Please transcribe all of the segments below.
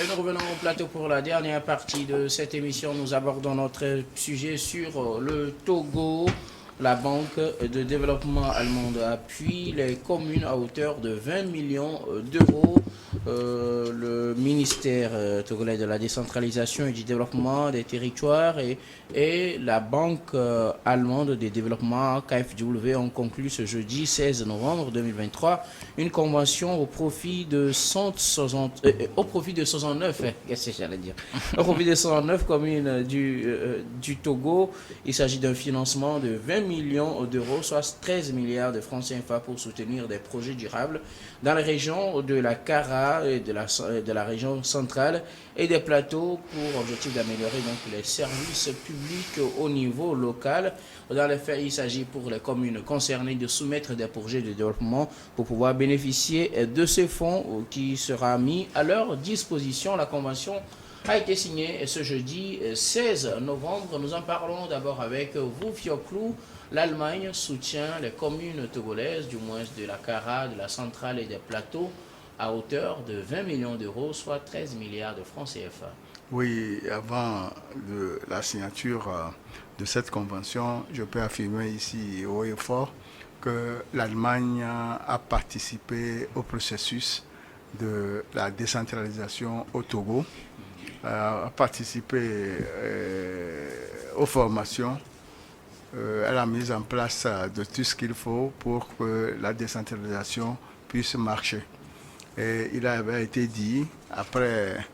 Et nous revenons au plateau pour la dernière partie de cette émission. Nous abordons notre sujet sur le Togo. La Banque de développement allemande appuie les communes à hauteur de 20 millions d'euros. Le ministère togolais de la décentralisation et du développement des territoires et la Banque allemande de développement KfW ont conclu ce jeudi 16 novembre 2023 une convention au profit de 69, qu'est-ce que j'allais dire, au profit de 69 communes du Togo. Il s'agit d'un financement de 20 millions d'euros, soit 13 milliards de francs CFA pour soutenir des projets durables dans les régions de la Kara et de la région centrale et des plateaux pour objectif d'améliorer donc les services publics au niveau local. Dans les faits, il s'agit pour les communes concernées de soumettre des projets de développement pour pouvoir bénéficier de ces fonds qui sera mis à leur disposition. La convention a été signée ce jeudi 16 novembre. Nous en parlons d'abord avec vous, Fioclou. L'Allemagne soutient les communes togolaises, du moins de la Kara, de la centrale et des plateaux, à hauteur de 20 millions d'euros, soit 13 milliards de francs CFA. Oui, avant la signature de cette convention, je peux affirmer ici haut et fort que l'Allemagne a participé au processus de la décentralisation au Togo, a participé aux formations, à la mise en place de tout ce qu'il faut pour que la décentralisation puisse marcher. Et il avait été dit, après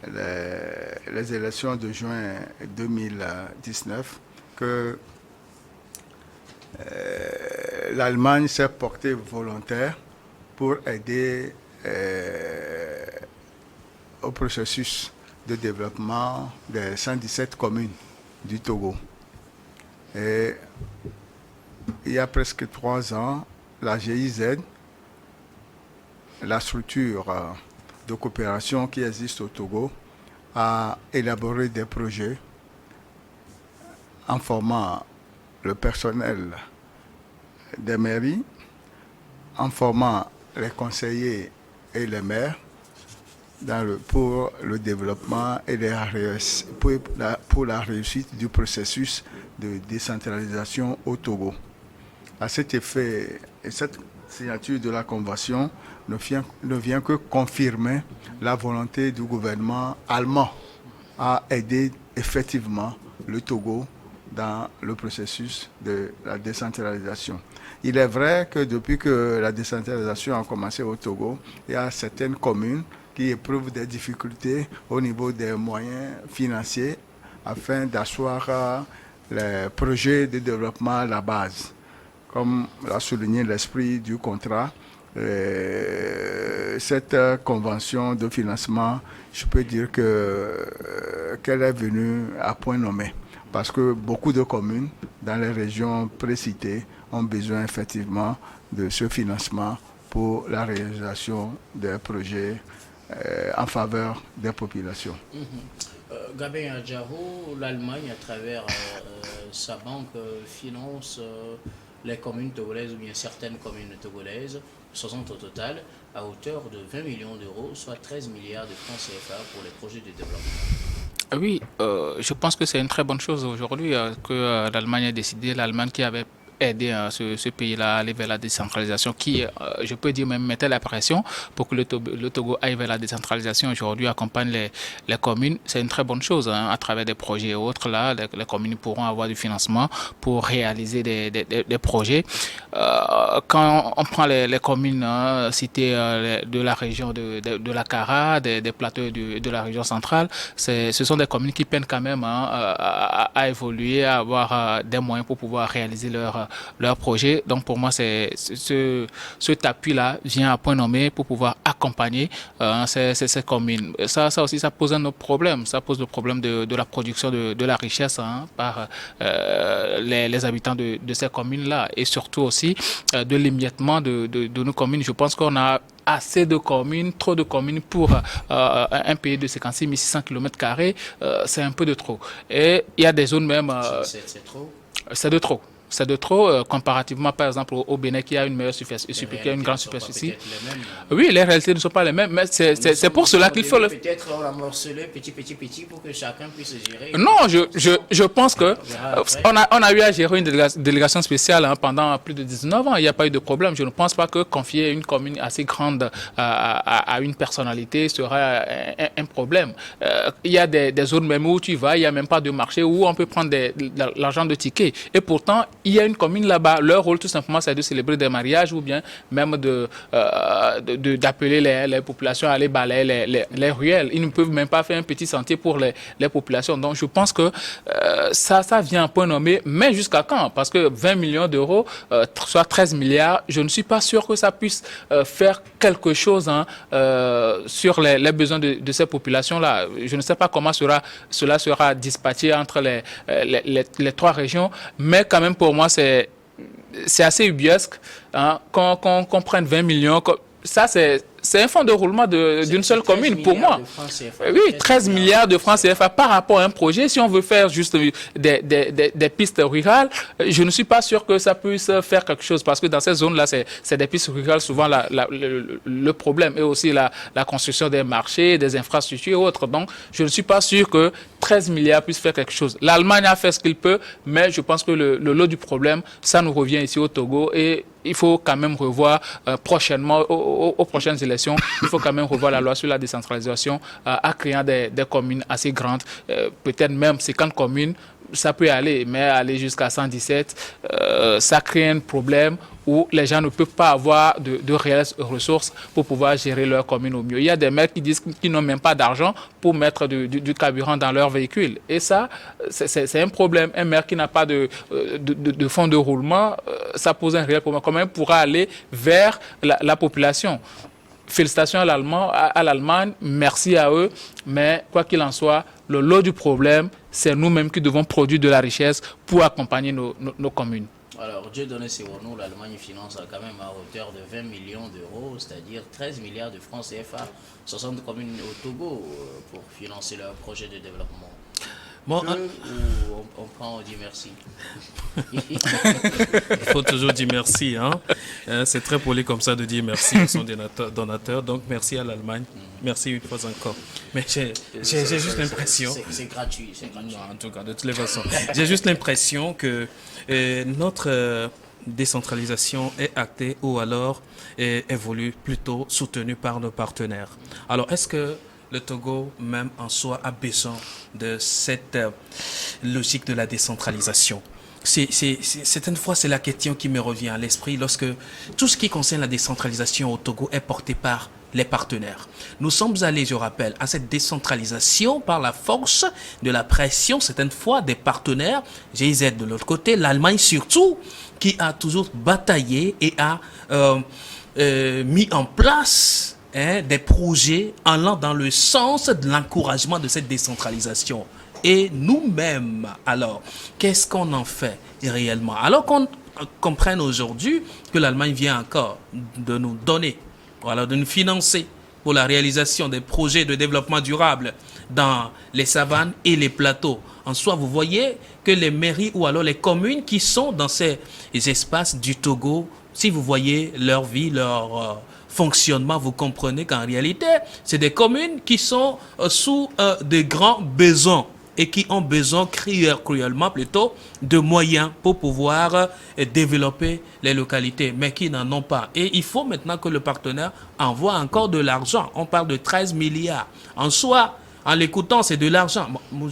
les élections de juin 2019, que l'Allemagne s'est portée volontaire pour aider au processus de développement des 117 communes du Togo. Et il y a presque 3 ans, la GIZ, la structure de coopération qui existe au Togo, a élaboré des projets en formant le personnel des mairies, en formant les conseillers et les maires pour le développement et pour la réussite du processus de décentralisation au Togo. À cet effet, cette signature de la convention ne vient que confirmer la volonté du gouvernement allemand à aider effectivement le Togo dans le processus de la décentralisation. Il est vrai que depuis que la décentralisation a commencé au Togo, il y a certaines communes qui éprouvent des difficultés au niveau des moyens financiers afin d'asseoir les projets de développement à la base. Comme l'a souligné l'esprit du contrat, cette convention de financement, je peux dire qu'elle est venue à point nommé. Parce que beaucoup de communes dans les régions précitées ont besoin effectivement de ce financement pour la réalisation des projets en faveur des populations. Gabin Adjaro, l'Allemagne, à travers sa banque, finance les communes togolaises ou bien certaines communes togolaises, 60 au total, à hauteur de 20 millions d'euros, soit 13 milliards de francs CFA pour les projets de développement. Oui, je pense que c'est une très bonne chose aujourd'hui que l'Allemagne a décidé, l'Allemagne qui avait aidé ce pays-là à aller vers la décentralisation, qui, je peux dire, même mettait la pression pour que le Togo aille vers la décentralisation. Aujourd'hui, accompagne les communes. C'est une très bonne chose. À travers des projets et autres, là, les communes pourront avoir du financement pour réaliser des projets. Quand on prend les communes citées de la région de la Kara, des plateaux de la région centrale, ce sont des communes qui peinent quand même à évoluer, à avoir des moyens pour pouvoir réaliser leur projet. Donc pour moi, cet appui-là vient à point nommé pour pouvoir accompagner ces communes. Ça aussi, ça pose un autre problème. Ça pose le problème de la production de la richesse par les habitants de ces communes-là, et surtout aussi de l'émiettement de nos communes. Je pense qu'on a assez de communes, trop de communes pour un pays de 56 600 km², c'est un peu de trop. Et il y a des zones même... C'est trop. C'est de trop. C'est de trop comparativement, par exemple, au Bénin qui a une meilleure superficie, qui a une grande superficie. Oui, les réalités ne sont pas les mêmes, mais c'est pour cela qu'il faut le... Peut-être on l'a morcelé petit pour que chacun puisse gérer. Non, je pense que on a eu à gérer une délégation spéciale pendant plus de 19 ans. Il n'y a pas eu de problème. Je ne pense pas que confier une commune assez grande à une personnalité sera un problème. Il y a des zones même où tu vas, il n'y a même pas de marché où on peut prendre l'argent de ticket. Et pourtant, il y a une commune là-bas. Leur rôle, tout simplement, c'est de célébrer des mariages ou bien même d'appeler les populations à aller balayer les ruelles. Ils ne peuvent même pas faire un petit sentier pour les populations. Donc, je pense que ça vient un point nommé. Mais jusqu'à quand? Parce que 20 millions d'euros, soit 13 milliards, je ne suis pas sûr que ça puisse faire quelque chose sur les besoins de ces populations-là. Je ne sais pas comment cela sera dispatché entre les trois régions, mais quand même pour moi, c'est assez ubuesque qu'on prenne 20 millions. Ça, c'est un fonds de roulement d'une seule commune pour moi. Oui, 13 milliards de francs CFA par rapport à un projet. Si on veut faire juste des pistes rurales, je ne suis pas sûr que ça puisse faire quelque chose parce que dans ces zones-là, c'est des pistes rurales souvent le problème et aussi la construction des marchés, des infrastructures et autres. Donc, je ne suis pas sûr que 13 milliards puisse faire quelque chose. L'Allemagne a fait ce qu'il peut, mais je pense que le lot du problème, ça nous revient ici au Togo et il faut quand même revoir prochainement, aux prochaines élections, il faut quand même revoir la loi sur la décentralisation en créant des communes assez grandes, peut-être même 50 communes, ça peut aller, mais aller jusqu'à 117, ça crée un problème où les gens ne peuvent pas avoir de réelles ressources pour pouvoir gérer leur commune au mieux. Il y a des maires qui disent qu'ils n'ont même pas d'argent pour mettre du carburant dans leur véhicule. Et ça, c'est un problème. Un maire qui n'a pas de fonds de roulement, ça pose un réel problème. Comment il pourra aller vers la population? Félicitations à l'Allemagne, merci à eux, mais quoi qu'il en soit, le lot du problème, c'est nous-mêmes qui devons produire de la richesse pour accompagner nos communes. Alors, Dieudonné Sewono, l'Allemagne finance quand même à hauteur de 20 millions d'euros, c'est-à-dire 13 milliards de francs CFA, 60 communes au Togo pour financer leur projet de développement. Bon, on prend, on dit merci. Il faut toujours dire merci. C'est très poli comme ça de dire merci à son donateur. Donc, merci à l'Allemagne. Merci une fois encore. Mais j'ai juste l'impression... C'est gratuit. Non, en tout cas, de toutes les façons. J'ai juste l'impression que notre décentralisation est actée ou alors évolue plutôt soutenue par nos partenaires. Alors, est-ce que le Togo, même en soi, a besoin de cette logique de la décentralisation? Certaines fois, c'est la question qui me revient à l'esprit lorsque tout ce qui concerne la décentralisation au Togo est porté par les partenaires. Nous sommes allés, je rappelle, à cette décentralisation par la force de la pression, certaines fois, des partenaires, GIZ de l'autre côté, l'Allemagne surtout, qui a toujours bataillé et a mis en place des projets allant dans le sens de l'encouragement de cette décentralisation. Et nous-mêmes, alors, qu'est-ce qu'on en fait réellement? Alors qu'on comprenne aujourd'hui que l'Allemagne vient encore de nous donner, voilà, de nous financer pour la réalisation des projets de développement durable dans les savanes et les plateaux. En soi, vous voyez que les mairies ou alors les communes qui sont dans ces espaces du Togo, si vous voyez leur vie, leur fonctionnement, vous comprenez qu'en réalité, c'est des communes qui sont sous de grands besoins et qui ont besoin cruellement plutôt de moyens pour pouvoir développer les localités, mais qui n'en ont pas. Et il faut maintenant que le partenaire envoie encore de l'argent. On parle de 13 milliards. En soi, en l'écoutant, c'est de l'argent. Bon,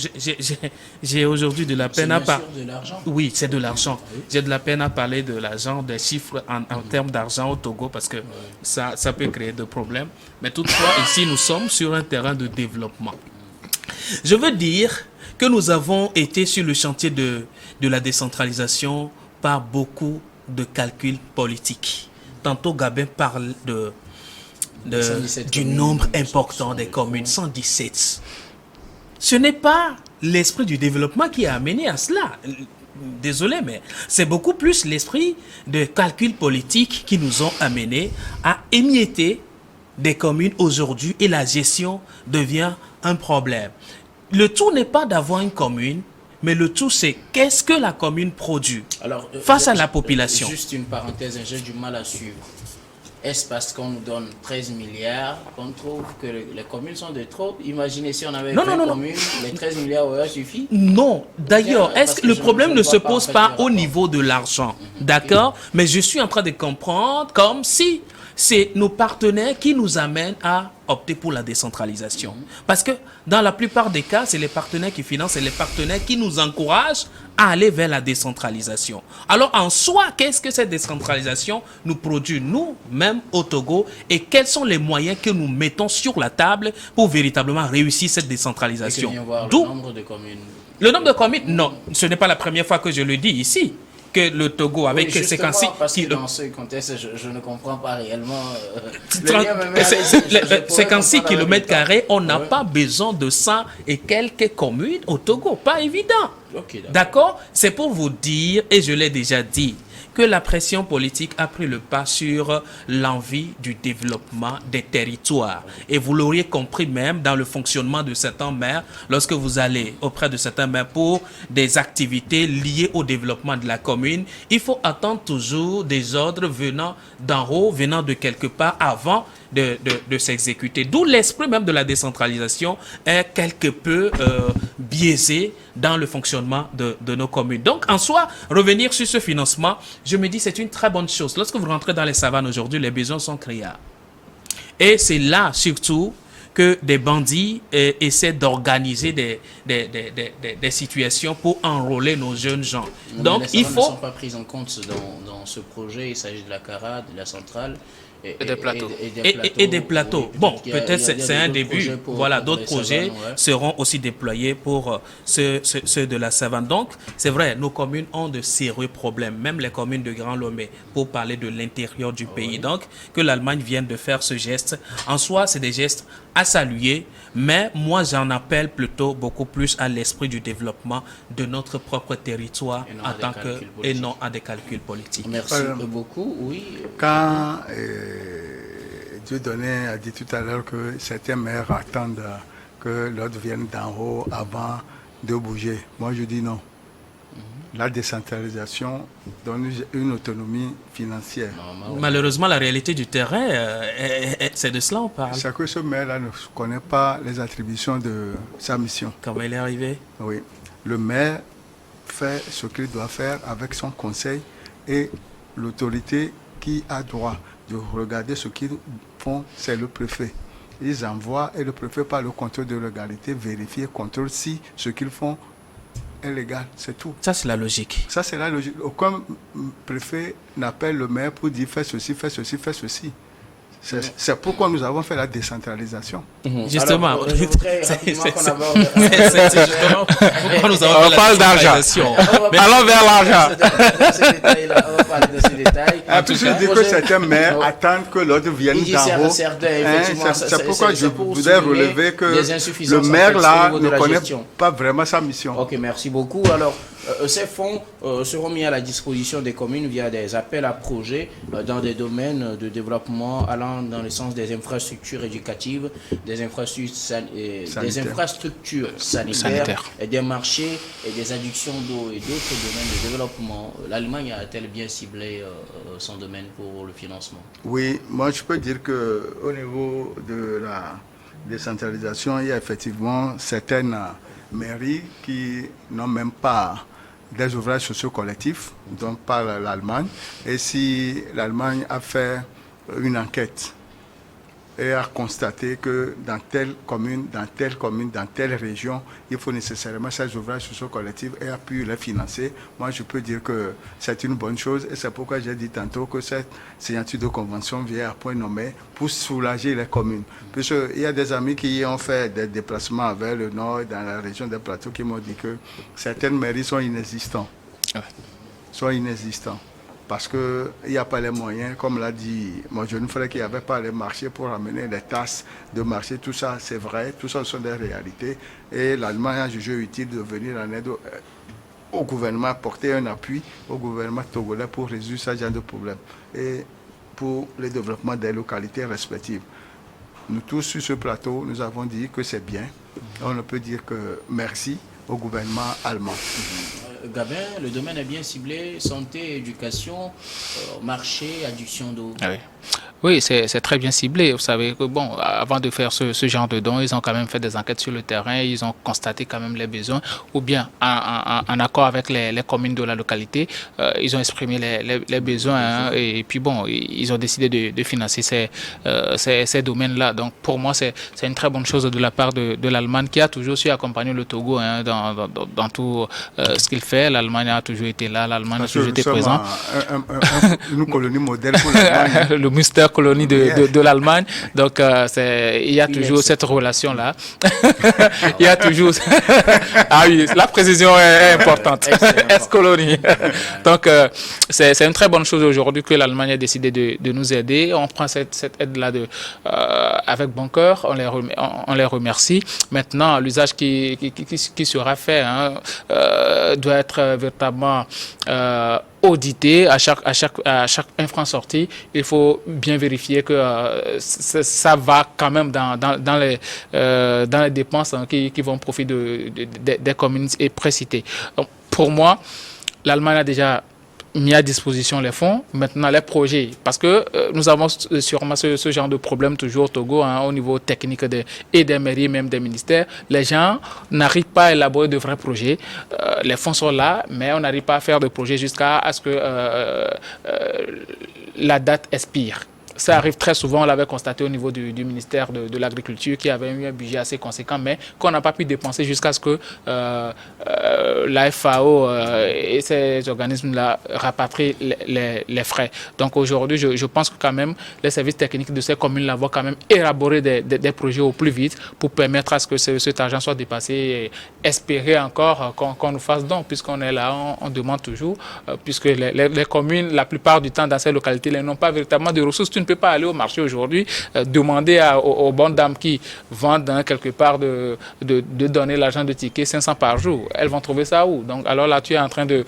j'ai aujourd'hui de la peine à parler. C'est de l'argent. Oui, c'est de l'argent. J'ai de la peine à parler de l'argent, des chiffres en termes d'argent au Togo parce que ça peut créer des problèmes. Mais toutefois, ici, nous sommes sur un terrain de développement. Je veux dire que nous avons été sur le chantier de la décentralisation par beaucoup de calculs politiques. Tantôt, Gabin parle du nombre important des communes, 117. Ce n'est pas l'esprit du développement qui a amené à cela. Désolé, mais c'est beaucoup plus l'esprit de calcul politique qui nous ont amenés à émietter des communes aujourd'hui et la gestion devient un problème. Le tout n'est pas d'avoir une commune, Mais le tout, c'est qu'est-ce que la commune produit Alors, face à la population. Juste une parenthèse, j'ai du mal à suivre. Est-ce parce qu'on nous donne 13 milliards qu'on trouve que les communes sont de trop? Imaginez si on avait 20 communes, les 13 milliards auraient suffi? Non. D'ailleurs, est-ce que le problème ne se pose pas au rapport. niveau de l'argent? D'accord? Mais je suis en train de comprendre comme si c'est nos partenaires qui nous amènent à opter pour la décentralisation. Parce que dans la plupart des cas, c'est les partenaires qui financent et les partenaires qui nous encouragent à aller vers la décentralisation. Alors en soi, qu'est-ce que cette décentralisation nous produit nous-mêmes au Togo et quels sont les moyens que nous mettons sur la table pour véritablement réussir cette décentralisation? D'où le nombre de communes. Le nombre de communes, non, ce n'est pas la première fois que je le dis ici. Que le Togo, avec Oui, 56... parce que dans ce contexte, je ne comprends pas réellement... 56 km², on n'a pas besoin de 100 et quelques communes au Togo. Pas évident. Okay, d'accord? C'est pour vous dire, et je l'ai déjà dit, que la pression politique a pris le pas sur l'envie du développement des territoires. Et vous l'auriez compris même dans le fonctionnement de certains maires, lorsque vous allez auprès de certains maires pour des activités liées au développement de la commune, il faut attendre toujours des ordres venant d'en haut, venant de quelque part avant de s'exécuter. D'où l'esprit même de la décentralisation est quelque peu biaisé dans le fonctionnement de nos communes. Donc, en soi, revenir sur ce financement, je me dis c'est une très bonne chose. Lorsque vous rentrez dans les savanes aujourd'hui, les besoins sont criards. Et c'est là, surtout, que des bandits essaient d'organiser des situations pour enrôler nos jeunes gens. Donc, il faut... ne sont pas prises en compte dans ce projet. Il s'agit de la CARA, de la centrale. Et des plateaux. Et des plateaux. Oui, bon, peut-être c'est un début. Voilà, d'autres projets seront aussi déployés pour ceux de la savane. Donc, c'est vrai, nos communes ont de sérieux problèmes, même les communes de Grand Lomé, pour parler de l'intérieur du pays. Donc, que l'Allemagne vienne de faire ce geste, en soi, c'est des gestes à saluer, mais moi, j'en appelle plutôt beaucoup plus à l'esprit du développement de notre propre territoire et non à des calculs politiques. Merci beaucoup. Oui. Quand Dieudonné a dit tout à l'heure que certains maires attendent que l'autre vienne d'en haut avant de bouger. Moi, je dis non. La décentralisation donne une autonomie financière. Malheureusement, la réalité du terrain, c'est de cela on parle. C'est que ce maire-là ne connaît pas les attributions de sa mission. Comment il est arrivé? Oui. Le maire fait ce qu'il doit faire avec son conseil et l'autorité qui a droit de regarder ce qu'ils font, c'est le préfet. Ils envoient et le préfet, par le contrôle de légalité, vérifie et contrôle si ce qu'ils font est légal, c'est tout. Ça, c'est la logique. Ça, c'est la logique. Aucun préfet n'appelle le maire pour dire fais ceci, fais ceci, fais ceci. C'est pourquoi nous avons fait la décentralisation. Justement. Alors, je voudrais rapidement qu'on aborde... C'est justement pourquoi nous avons fait la décentralisation. Allons vers l'argent. On va parler de ces détails. En tout cas, je dis que certains maires attendent que l'autre vienne d'en haut. C'est pourquoi je voudrais relever que le maire là ne connaît pas vraiment sa mission. Ok, merci beaucoup. Alors, ces fonds seront mis à la disposition des communes via des appels à projets dans des domaines de développement allant dans le sens des infrastructures éducatives, des infrastructures sanitaires, et des marchés et des adductions d'eau et d'autres domaines de développement. L'Allemagne a-t-elle bien ciblé son domaine pour le financement? Oui, moi je peux dire qu'au niveau de la décentralisation, il y a effectivement certaines mairies qui n'ont même pas des ouvrages sociaux collectifs, donc par l'Allemagne. Et si l'Allemagne a fait une enquête et a constaté que dans telle commune, dans telle région, il faut nécessairement ces ouvrages sociaux collectifs et a pu les financer, moi je peux dire que c'est une bonne chose et c'est pourquoi j'ai dit tantôt que cette signature de convention vient à point nommé pour soulager les communes. Puisqu'il y a des amis qui ont fait des déplacements vers le nord, dans la région des plateaux, qui m'ont dit que certaines mairies sont inexistantes. Parce qu'il n'y a pas les moyens, comme l'a dit mon jeune frère, qu'il n'y avait pas les marchés pour amener les tasses de marché. Tout ça, c'est vrai, tout ça sont des réalités. Et l'Allemagne a jugé utile de venir en aide au gouvernement, apporter un appui au gouvernement togolais pour résoudre ce genre de problème et pour le développement des localités respectives. Nous tous sur ce plateau, nous avons dit que c'est bien. On ne peut dire que merci au gouvernement allemand. Gabin, le domaine est bien ciblé, santé, éducation, marché, adduction d'eau. Ah oui. Oui, c'est très bien ciblé. Vous savez que, bon, avant de faire ce genre de dons, ils ont quand même fait des enquêtes sur le terrain, ils ont constaté quand même les besoins, ou bien en accord avec les communes de la localité, ils ont exprimé les besoins, hein, et puis bon, ils ont décidé de financer ces domaines-là. Donc pour moi, c'est une très bonne chose de la part de l'Allemagne qui a toujours su accompagner le Togo, hein, dans tout ce qu'il fait. L'Allemagne a toujours été là, l'Allemagne a toujours été présente. Une colonie modèle pour l'Allemagne. Le mystère colonie de l'Allemagne. Donc, il y a toujours cette relation-là. Il y a toujours... Ah oui, la précision est importante. Ex-colonie. Donc, c'est une très bonne chose aujourd'hui que l'Allemagne a décidé de nous aider. On prend cette aide-là avec bon cœur. On les remercie. Maintenant, l'usage qui sera fait, hein, doit être véritablement... audité à chaque infra sortie. Il faut bien vérifier que ça va quand même dans les dépenses, hein, qui vont profiter des communes et précitées. Donc, pour moi, l'Allemagne a déjà mis à disposition les fonds, maintenant les projets, parce que nous avons sûrement ce genre de problème toujours au Togo, hein, au niveau technique et des mairies, même des ministères. Les gens n'arrivent pas à élaborer de vrais projets. Les fonds sont là, mais on n'arrive pas à faire de projets jusqu'à ce que la date expire. Ça arrive très souvent, on l'avait constaté au niveau du ministère de l'Agriculture qui avait eu un budget assez conséquent, mais qu'on n'a pas pu dépenser jusqu'à ce que la FAO et ces organismes-là rapatrient les frais. Donc aujourd'hui, je pense que quand même, les services techniques de ces communes-là vont quand même élaborer des projets au plus vite pour permettre à ce que cet argent soit dépassé et espérer encore qu'on nous fasse don, puisqu'on est là, on demande toujours, puisque les communes, la plupart du temps dans ces localités, elles n'ont pas véritablement de ressources. Tu ne peux pas aller au marché aujourd'hui, demander aux bonnes dames qui vendent, hein, quelque part de donner l'argent de ticket 500 par jour. Elles vont trouver ça où? Donc alors là, tu es en train de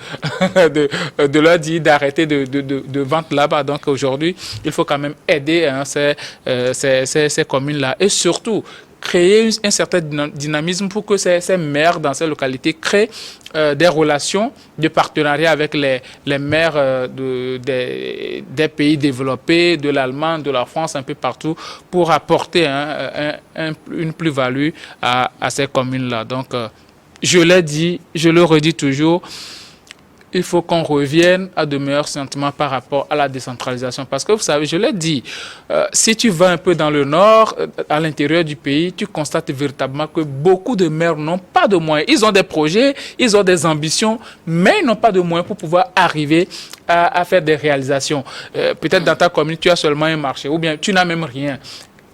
leur dire d'arrêter de vendre là-bas. Donc aujourd'hui, il faut quand même aider, hein, ces communes-là et surtout créer un certain dynamisme pour que ces maires dans ces localités créent des relations de partenariat avec les maires des pays développés, de l'Allemagne, de la France, un peu partout, pour apporter, hein, une plus-value à ces communes-là. Donc, je l'ai dit, je le redis toujours, il faut qu'on revienne à de meilleurs sentiments par rapport à la décentralisation. Parce que vous savez, je l'ai dit, si tu vas un peu dans le nord, à l'intérieur du pays, tu constates véritablement que beaucoup de maires n'ont pas de moyens. Ils ont des projets, ils ont des ambitions, mais ils n'ont pas de moyens pour pouvoir arriver à faire des réalisations. Peut-être dans ta commune, tu as seulement un marché, ou bien tu n'as même rien.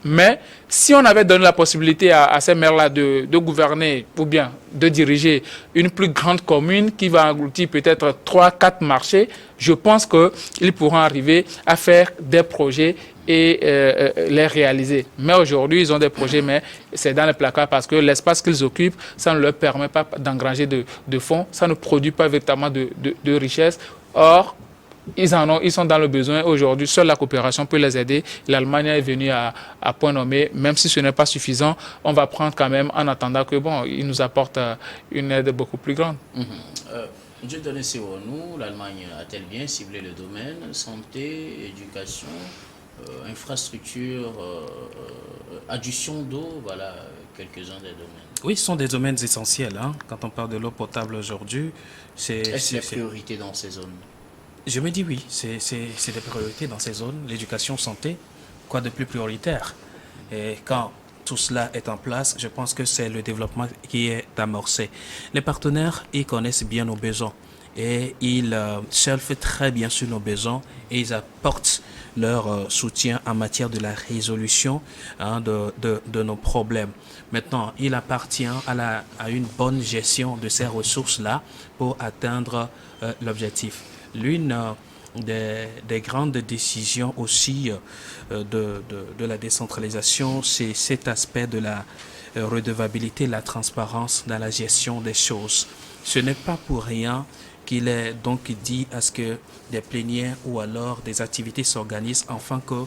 Mais si on avait donné la possibilité à ces maires-là de gouverner ou bien de diriger une plus grande commune qui va engloutir peut-être 3-4 marchés, je pense qu'ils pourront arriver à faire des projets et les réaliser. Mais aujourd'hui, ils ont des projets, mais c'est dans les placards parce que l'espace qu'ils occupent, ça ne leur permet pas d'engranger de fonds, ça ne produit pas véritablement de richesse. Or, ils sont dans le besoin aujourd'hui. Seule la coopération peut les aider. L'Allemagne est venue à point nommé. Même si ce n'est pas suffisant, on va prendre quand même en attendant que, bon, ils nous apportent une aide beaucoup plus grande. Dieu donné nous, l'Allemagne a-t-elle bien ciblé le domaine santé, éducation, infrastructure, adduction d'eau, voilà quelques-uns des domaines. Oui, ce sont des domaines essentiels, hein. Quand on parle de l'eau potable aujourd'hui, Est-ce la priorité dans ces zones? Je me dis oui, c'est des priorités dans ces zones. L'éducation, santé, quoi de plus prioritaire? Et quand tout cela est en place, je pense que c'est le développement qui est amorcé. Les partenaires, ils connaissent bien nos besoins et ils surfent très bien sur nos besoins et ils apportent leur soutien en matière de la résolution, hein, de nos problèmes. Maintenant, il appartient à une bonne gestion de ces ressources-là pour atteindre l'objectif. L'une des grandes décisions aussi de la décentralisation, c'est cet aspect de la redevabilité, la transparence dans la gestion des choses. Ce n'est pas pour rien qu'il est donc dit à ce que des plénières ou alors des activités s'organisent afin que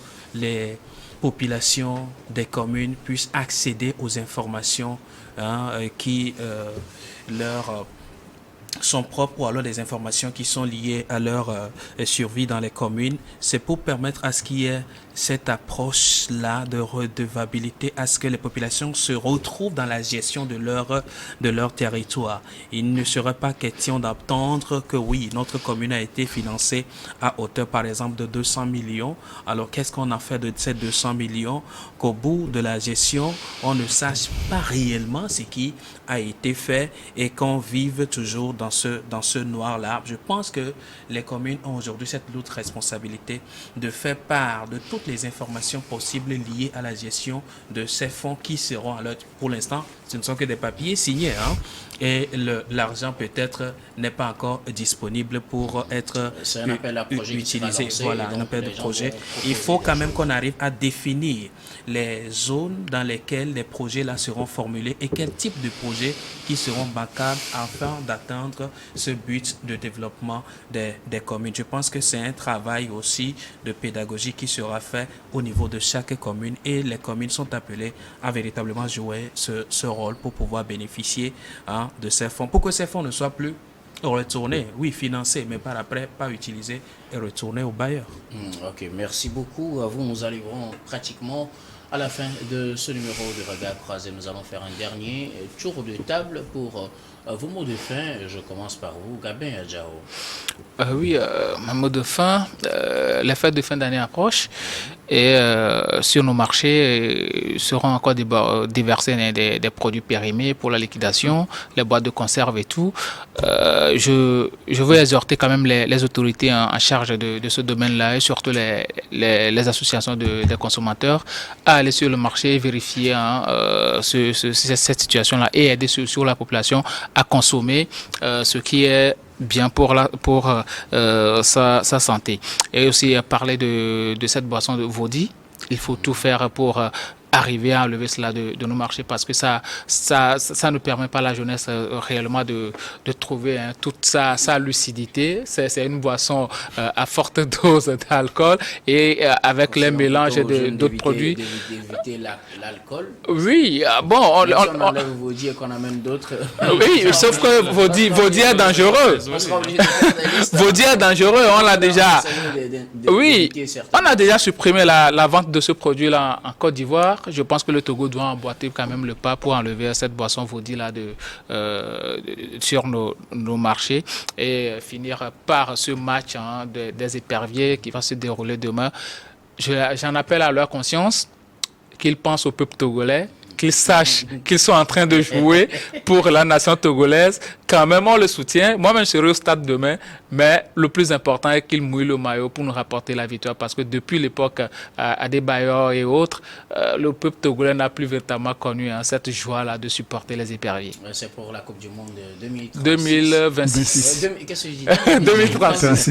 populations des communes puissent accéder aux informations qui leur sont propres ou alors des informations qui sont liées à leur survie dans les communes. C'est pour permettre à ce qu'il y ait cette approche-là de redevabilité, à ce que les populations se retrouvent dans la gestion de leur territoire. Il ne serait pas question d'attendre que oui, notre commune a été financée à hauteur par exemple de 200 millions. Alors qu'est-ce qu'on a fait de ces 200 millions? Qu'au bout de la gestion, on ne sache pas réellement ce qui a été fait et qu'on vive toujours dans ce noir-là. Je pense que les communes ont aujourd'hui cette lourde responsabilité de faire part de toutes les informations possibles liées à la gestion de ces fonds qui seront à l'heure. Pour l'instant, ce ne sont que des papiers signés, et l'argent peut-être n'est pas encore disponible pour être utilisé. Voilà, un appel de projet. Il faut quand même qu'on arrive à définir les zones dans lesquelles les projets là seront formulés et quel type de projets qui seront bancables afin d'atteindre ce but de développement des communes. Je pense que c'est un travail aussi de pédagogie qui sera fait au niveau de chaque commune et les communes sont appelées à véritablement jouer ce rôle pour pouvoir bénéficier de ces fonds, pour que ces fonds ne soient plus retournés, oui, financés, mais par après, pas utilisés et retournés aux bailleurs. Ok, merci beaucoup à vous. Nous arriverons pratiquement à la fin de ce numéro de Regard Croisé. Nous allons faire un dernier tour de table pour vos mots de fin. Je commence par vous, Gabin Adjao. Oui, mon mot de fin, les fêtes de fin d'année approchent et sur nos marchés seront encore déversés des produits périmés pour la liquidation, les boîtes de conserve et tout. Je veux exhorter quand même les autorités en charge de ce domaine-là et surtout les associations des consommateurs à aller sur le marché, vérifier cette situation-là et aider sur la population à consommer ce qui est bien pour sa santé. Et aussi parler de cette boisson de Vodi. Il faut tout faire pour arriver à enlever cela de nos marchés parce que ça ne permet pas à la jeunesse réellement de trouver toute sa lucidité. C'est une boisson à forte dose d'alcool et avec les mélanges d'autres produits. D'éviter l'alcool. Oui, bon, on enlève Vodi et qu'on amène d'autres. Oui, sauf que Vodi est dangereux. Vodi est dangereux, on l'a déjà. Oui, on a déjà supprimé la vente de ce produit-là en Côte d'Ivoire. Je pense que le Togo doit emboîter quand même le pas pour enlever cette boisson Vodi-là sur nos marchés et finir par ce match des éperviers qui va se dérouler demain. J'en appelle à leur conscience, qu'ils pensent au peuple togolais, qu'ils sachent qu'ils sont en train de jouer pour la nation togolaise. Quand même, on le soutient. Moi-même, je serai au stade demain. Mais le plus important est qu'ils mouillent le maillot pour nous rapporter la victoire. Parce que depuis l'époque Adebayor et autres, le peuple togolais n'a plus véritablement connu cette joie-là de supporter les éperviers. C'est pour la Coupe du Monde 2036. 2026. Qu'est-ce que je dis 2036.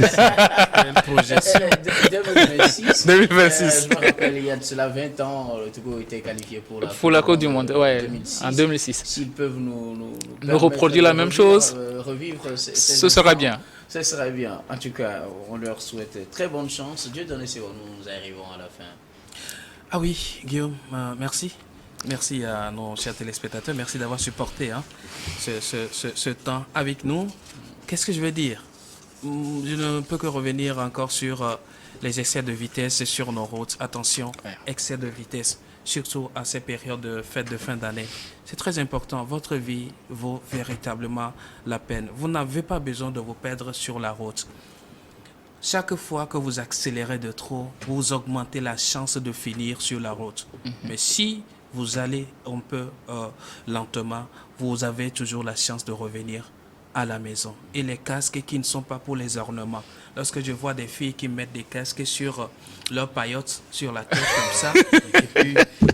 2026. 2026. Je me rappelle, il y a de cela 20 ans, le Togo était qualifié pour la Coupe du Monde, ouais, 2006. en 2006. S'ils peuvent nous reproduire la même chose, revivre ce serait bien. Ce serait bien. En tout cas, on leur souhaite très bonne chance. Dieu donne, c'est où nous arrivons à la fin. Ah oui, Guillaume, merci. Merci à nos chers téléspectateurs. Merci d'avoir supporté ce temps avec nous. Qu'est-ce que je veux dire? Je ne peux que revenir encore sur les excès de vitesse sur nos routes. Attention, excès de vitesse, surtout à ces périodes de fêtes de fin d'année. C'est très important. Votre vie vaut véritablement la peine. Vous n'avez pas besoin de vous perdre sur la route. Chaque fois que vous accélérez de trop, vous augmentez la chance de finir sur la route. Mais si vous allez un peu lentement, vous avez toujours la chance de revenir à la maison. Et les casques qui ne sont pas pour les ornements. Lorsque je vois des filles qui mettent des casques sur leur paillotte, sur la tête comme ça,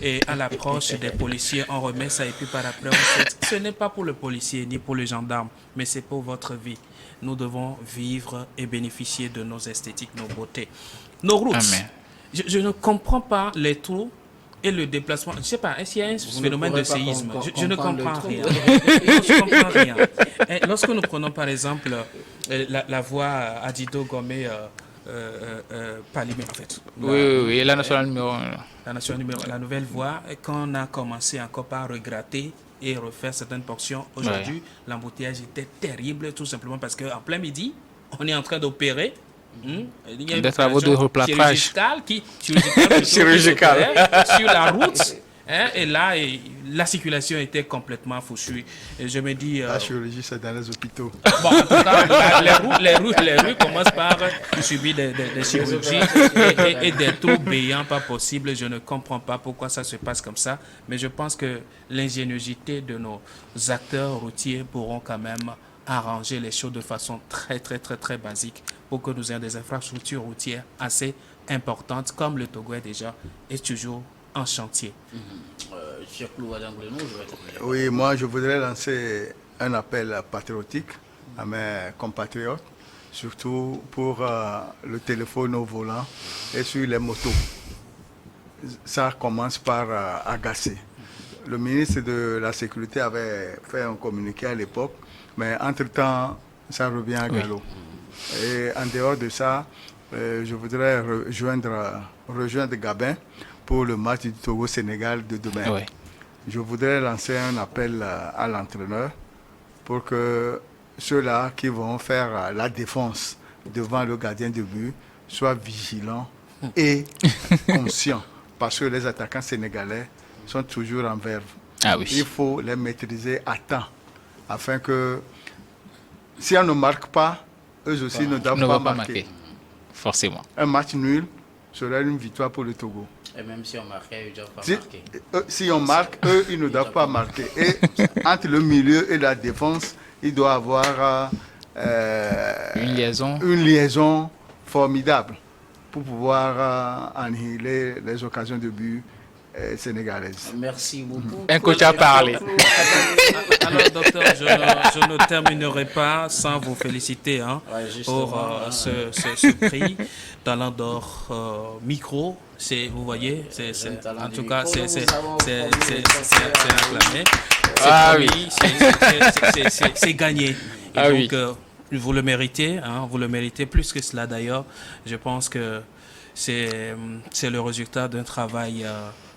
et à l'approche des policiers, on remet ça et puis par après on saute. Ce n'est pas pour le policier ni pour le gendarme, mais c'est pour votre vie. Nous devons vivre et bénéficier de nos esthétiques, nos beautés. Nos routes. Je ne comprends pas les trous et le déplacement. Je ne sais pas, est-ce qu'il y a un phénomène de séisme? Je ne comprends rien. Je ne comprends rien. Et lorsque nous prenons par exemple la voie Adido Gomé Palimé, en fait. Oui, la nationale numéro 1. La nouvelle voie, qu'on a commencé encore par regretter et refaire certaines portions. Aujourd'hui, l'embouteillage était terrible, tout simplement parce qu'en plein midi, on est en train d'opérer. Il y a des travaux de replâtrage. Chirurgical sur la route. Et là, la circulation était complètement fouchue. Et je me dis... La chirurgie, c'est dans les hôpitaux. Bon, en tout cas, les rues commencent par subir des chirurgies et des trous béants pas possibles. Je ne comprends pas pourquoi ça se passe comme ça. Mais je pense que l'ingéniosité de nos acteurs routiers pourront quand même arranger les choses de façon très, très, très, très basique pour que nous ayons des infrastructures routières assez importantes, comme le Togo est déjà est toujours en chantier. Oui, moi je voudrais lancer un appel patriotique à mes compatriotes, surtout pour le téléphone au volant et sur les motos. Ça commence par agacer. Le ministre de la Sécurité avait fait un communiqué à l'époque, mais entre-temps, ça revient à galop. Et en dehors de ça, je voudrais rejoindre Gabin pour le match du Togo-Sénégal de demain. Oui. Je voudrais lancer un appel à l'entraîneur pour que ceux-là qui vont faire la défense devant le gardien de but soient vigilants et conscients, parce que les attaquants sénégalais sont toujours en verve. Ah oui. Il faut les maîtriser à temps, afin que si on ne marque pas, eux aussi ne doivent pas marquer. Forcément. Un match nul serait une victoire pour le Togo. Et même si on marquait, ils ne doivent pas marquer. Si on marque, eux, ils ne doivent pas marquer. Et entre le milieu et la défense, il doit y avoir une liaison formidable pour pouvoir annihiler les occasions de but sénégalaises. Merci beaucoup. Un coach a parlé. Alors, docteur, je ne terminerai pas sans vous féliciter pour ce prix Talent d'Or Micro. Vous voyez, en tout cas, c'est acclamé. C'est gagné. Et donc, vous le méritez, vous le méritez plus que cela d'ailleurs. Je pense que c'est le résultat d'un travail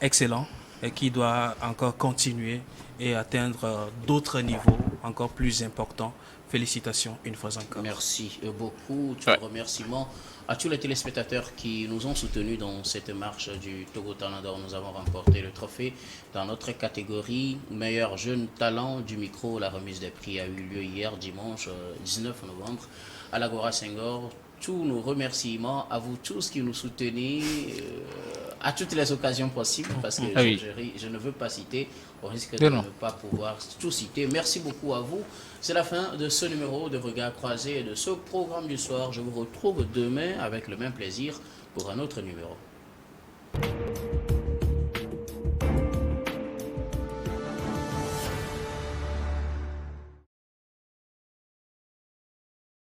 excellent et qui doit encore continuer et atteindre d'autres niveaux encore plus importants. Félicitations une fois encore. Merci beaucoup. Tous les remerciements à tous les téléspectateurs qui nous ont soutenus dans cette marche du Togo Talent d'Or. Nous avons remporté le trophée dans notre catégorie meilleur jeune talent du micro. La remise des prix a eu lieu hier, dimanche 19 novembre, à l'Agora Senghor. Tous nos remerciements à vous tous qui nous soutenez à toutes les occasions possibles, parce que je ne veux pas citer, au risque de ne pas pouvoir tout citer. Merci beaucoup à vous. C'est la fin de ce numéro de Regard Croisé et de ce programme du soir. Je vous retrouve demain avec le même plaisir pour un autre numéro.